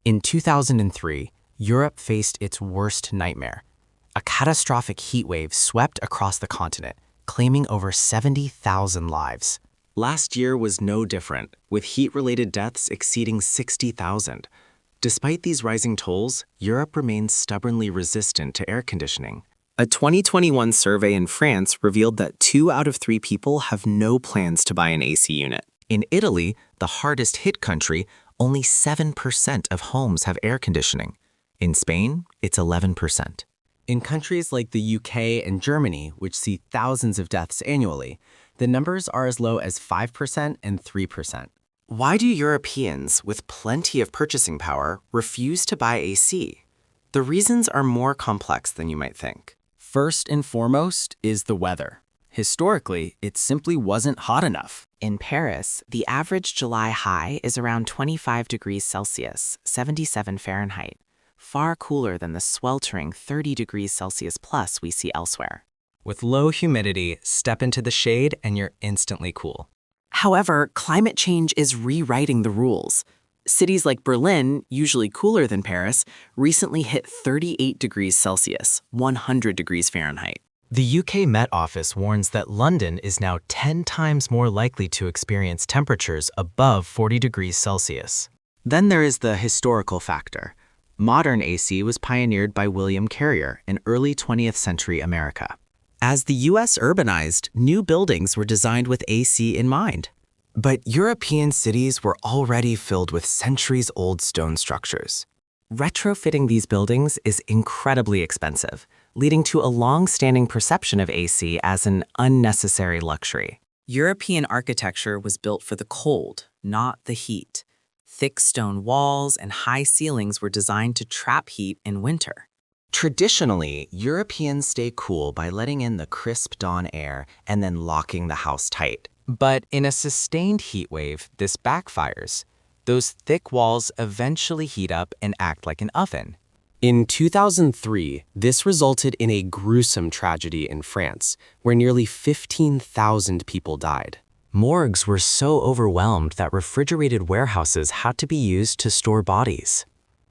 In 2003, Europe faced its worst nightmare. A catastrophic heat wave swept across the continent, claiming over 70,000 lives. Last year was no different, with heat-related deaths exceeding 60,000. Despite these rising tolls, Europe remains stubbornly resistant to air conditioning. A 2021 survey in France revealed that 2 out of 3 people have no plans to buy an AC unit. In Italy, the hardest-hit country, only 7% of homes have air conditioning. In Spain, it's 11%. In countries like the UK and Germany, which see thousands of deaths annually, the numbers are as low as 5% and 3%. Why do Europeans, with plenty of purchasing power, refuse to buy AC? The reasons are more complex than you might think. First and foremost is the weather. Historically, it simply wasn't hot enough. In Paris, the average July high is around 25 degrees Celsius, 77 Fahrenheit, far cooler than the sweltering 30 degrees Celsius plus we see elsewhere. With low humidity, step into the shade and you're instantly cool. However, climate change is rewriting the rules. Cities like Berlin, usually cooler than Paris, recently hit 38 degrees Celsius, 100 degrees Fahrenheit. The UK Met Office warns that London is now 10 times more likely to experience temperatures above 40 degrees Celsius. Then there is the historical factor. Modern AC was pioneered by William Carrier in early 20th century America. As the US urbanized, new buildings were designed with AC in mind. But European cities were already filled with centuries-old stone structures. Retrofitting these buildings is incredibly expensive, leading to a long-standing perception of AC as an unnecessary luxury. European architecture was built for the cold, not the heat. Thick stone walls and high ceilings were designed to trap heat in winter. Traditionally, Europeans stay cool by letting in the crisp dawn air and then locking the house tight. But in a sustained heat wave, this backfires. Those thick walls eventually heat up and act like an oven. In 2003, this resulted in a gruesome tragedy in France, where nearly 15,000 people died. Morgues were so overwhelmed that refrigerated warehouses had to be used to store bodies.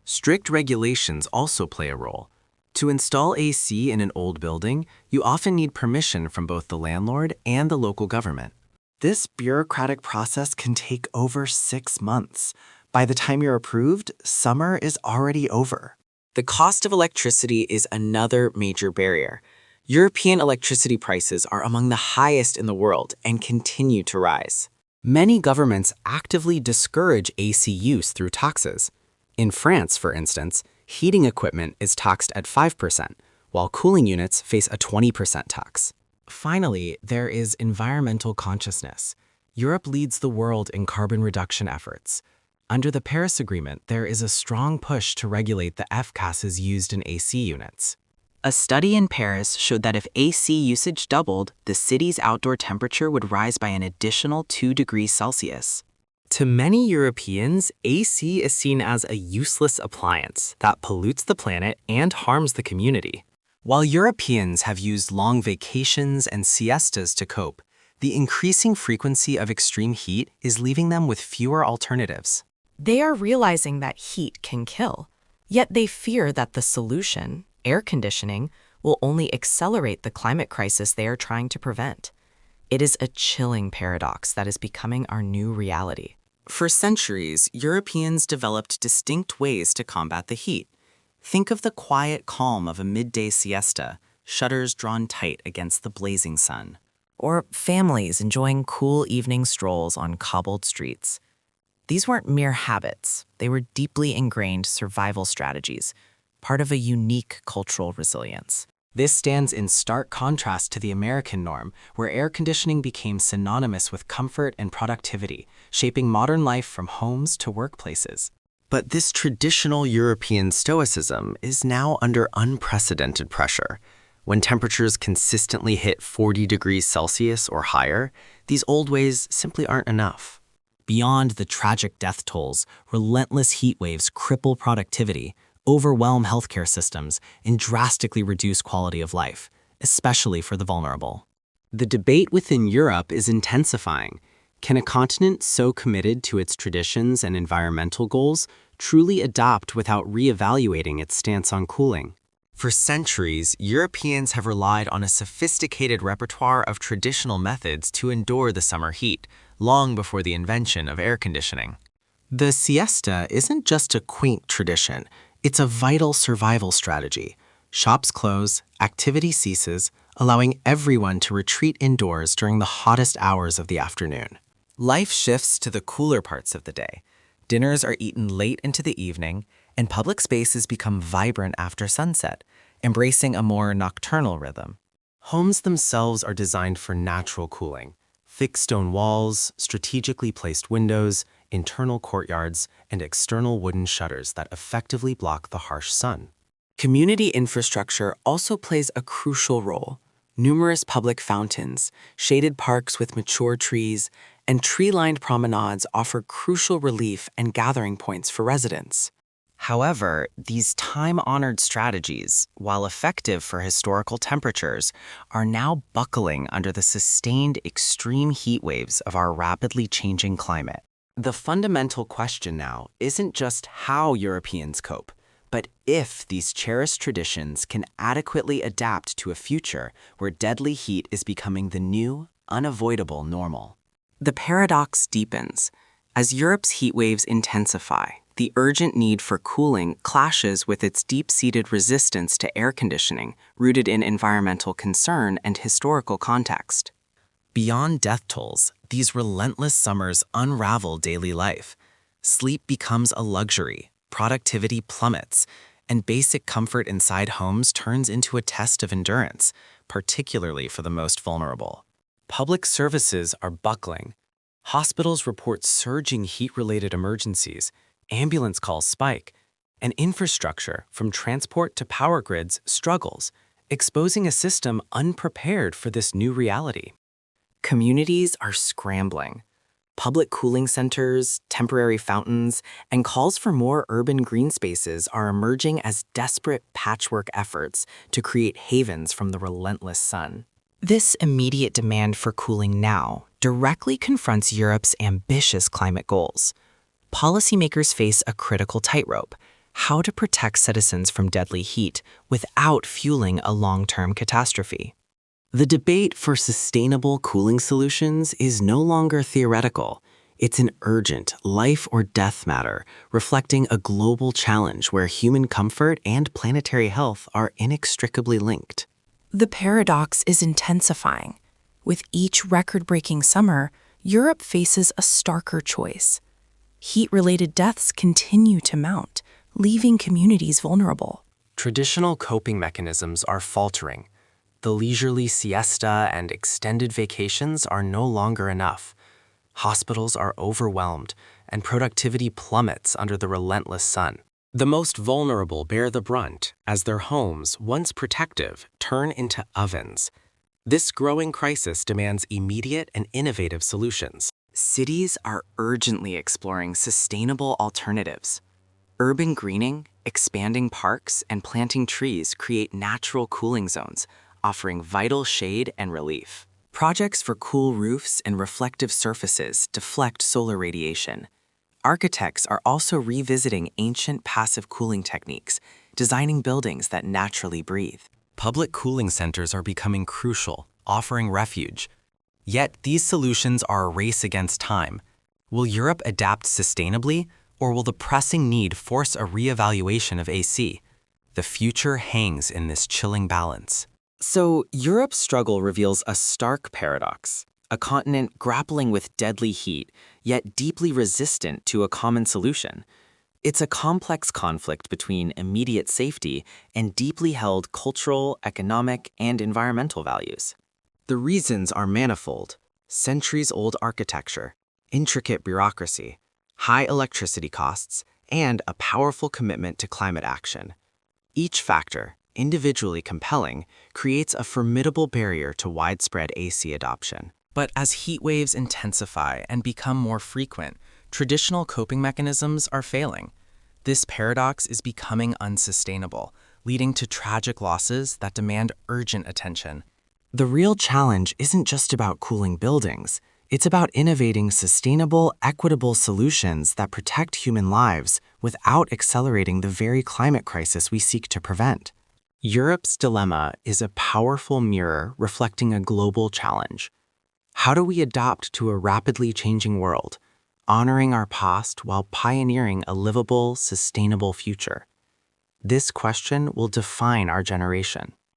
Strict regulations also play a role. To install AC in an old building, you often need permission from both the landlord and the local government. This bureaucratic process can take over 6 months. By the time you're approved, summer is already over. The cost of electricity is another major barrier. European electricity prices are among the highest in the world and continue to rise. Many governments actively discourage AC use through taxes. In France, for instance, heating equipment is taxed at 5%, while cooling units face a 20% tax. Finally, there is environmental consciousness. Europe leads the world in carbon reduction efforts. Under the Paris Agreement, there is a strong push to regulate the F-gases used in AC units. A study in Paris showed that if AC usage doubled, the city's outdoor temperature would rise by an additional 2 degrees Celsius. To many Europeans, AC is seen as a useless appliance that pollutes the planet and harms the community. While Europeans have used long vacations and siestas to cope, the increasing frequency of extreme heat is leaving them with fewer alternatives. They are realizing that heat can kill, yet they fear that the solution, air conditioning, will only accelerate the climate crisis they are trying to prevent. It is a chilling paradox that is becoming our new reality. For centuries, Europeans developed distinct ways to combat the heat. Think of the quiet calm of a midday siesta, shutters drawn tight against the blazing sun. Or families enjoying cool evening strolls on cobbled streets. These weren't mere habits. They were deeply ingrained survival strategies, part of a unique cultural resilience. This stands in stark contrast to the American norm, where air conditioning became synonymous with comfort and productivity, shaping modern life from homes to workplaces. But this traditional European stoicism is now under unprecedented pressure. When temperatures consistently hit 40 degrees Celsius or higher, these old ways simply aren't enough. Beyond the tragic death tolls, relentless heat waves cripple productivity, overwhelm healthcare systems, and drastically reduce quality of life, especially for the vulnerable. The debate within Europe is intensifying. Can a continent so committed to its traditions and environmental goals truly adopt without reevaluating its stance on cooling. For centuries, Europeans have relied on a sophisticated repertoire of traditional methods to endure the summer heat, long before the invention of air conditioning. The siesta isn't just a quaint tradition, it's a vital survival strategy. Shops close, activity ceases, allowing everyone to retreat indoors during the hottest hours of the afternoon. Life shifts to the cooler parts of the day. Dinners are eaten late into the evening, and public spaces become vibrant after sunset, embracing a more nocturnal rhythm. Homes themselves are designed for natural cooling. Thick stone walls, strategically placed windows, internal courtyards, and external wooden shutters that effectively block the harsh sun. Community infrastructure also plays a crucial role. Numerous public fountains, shaded parks with mature trees, and tree-lined promenades offer crucial relief and gathering points for residents. However, these time-honored strategies, while effective for historical temperatures, are now buckling under the sustained extreme heat waves of our rapidly changing climate. The fundamental question now isn't just how Europeans cope, but if these cherished traditions can adequately adapt to a future where deadly heat is becoming the new, unavoidable normal. The paradox deepens. As Europe's heat waves intensify, the urgent need for cooling clashes with its deep-seated resistance to air conditioning, rooted in environmental concern and historical context. Beyond death tolls, these relentless summers unravel daily life. Sleep becomes a luxury, productivity plummets, and basic comfort inside homes turns into a test of endurance, particularly for the most vulnerable. Public services are buckling. Hospitals report surging heat-related emergencies, ambulance calls spike, and infrastructure, from transport to power grids, struggles, exposing a system unprepared for this new reality. Communities are scrambling. Public cooling centers, temporary fountains, and calls for more urban green spaces are emerging as desperate patchwork efforts to create havens from the relentless sun. This immediate demand for cooling now directly confronts Europe's ambitious climate goals. Policymakers face a critical tightrope: how to protect citizens from deadly heat without fueling a long-term catastrophe. The debate for sustainable cooling solutions is no longer theoretical. It's an urgent, life-or-death matter, reflecting a global challenge where human comfort and planetary health are inextricably linked. The paradox is intensifying. With each record-breaking summer, Europe faces a starker choice. Heat-related deaths continue to mount, leaving communities vulnerable. Traditional coping mechanisms are faltering. The leisurely siesta and extended vacations are no longer enough. Hospitals are overwhelmed, and productivity plummets under the relentless sun. The most vulnerable bear the brunt as their homes, once protective, turn into ovens. This growing crisis demands immediate and innovative solutions. Cities are urgently exploring sustainable alternatives. Urban greening, expanding parks, and planting trees create natural cooling zones, offering vital shade and relief. Projects for cool roofs and reflective surfaces deflect solar radiation. Architects are also revisiting ancient passive cooling techniques, designing buildings that naturally breathe. Public cooling centers are becoming crucial, offering refuge. Yet these solutions are a race against time. Will Europe adapt sustainably, or will the pressing need force a reevaluation of AC? The future hangs in this chilling balance. So, Europe's struggle reveals a stark paradox: a continent grappling with deadly heat, yet deeply resistant to a common solution. It's a complex conflict between immediate safety and deeply held cultural, economic, and environmental values. The reasons are manifold: centuries-old architecture, intricate bureaucracy, high electricity costs, and a powerful commitment to climate action. Each factor, individually compelling, creates a formidable barrier to widespread AC adoption. But as heat waves intensify and become more frequent, traditional coping mechanisms are failing. This paradox is becoming unsustainable, leading to tragic losses that demand urgent attention. The real challenge isn't just about cooling buildings, It's about innovating sustainable, equitable solutions that protect human lives without accelerating the very climate crisis we seek to prevent. Europe's dilemma is a powerful mirror reflecting a global challenge. How do we adapt to a rapidly changing world, honoring our past while pioneering a livable, sustainable future? This question will define our generation.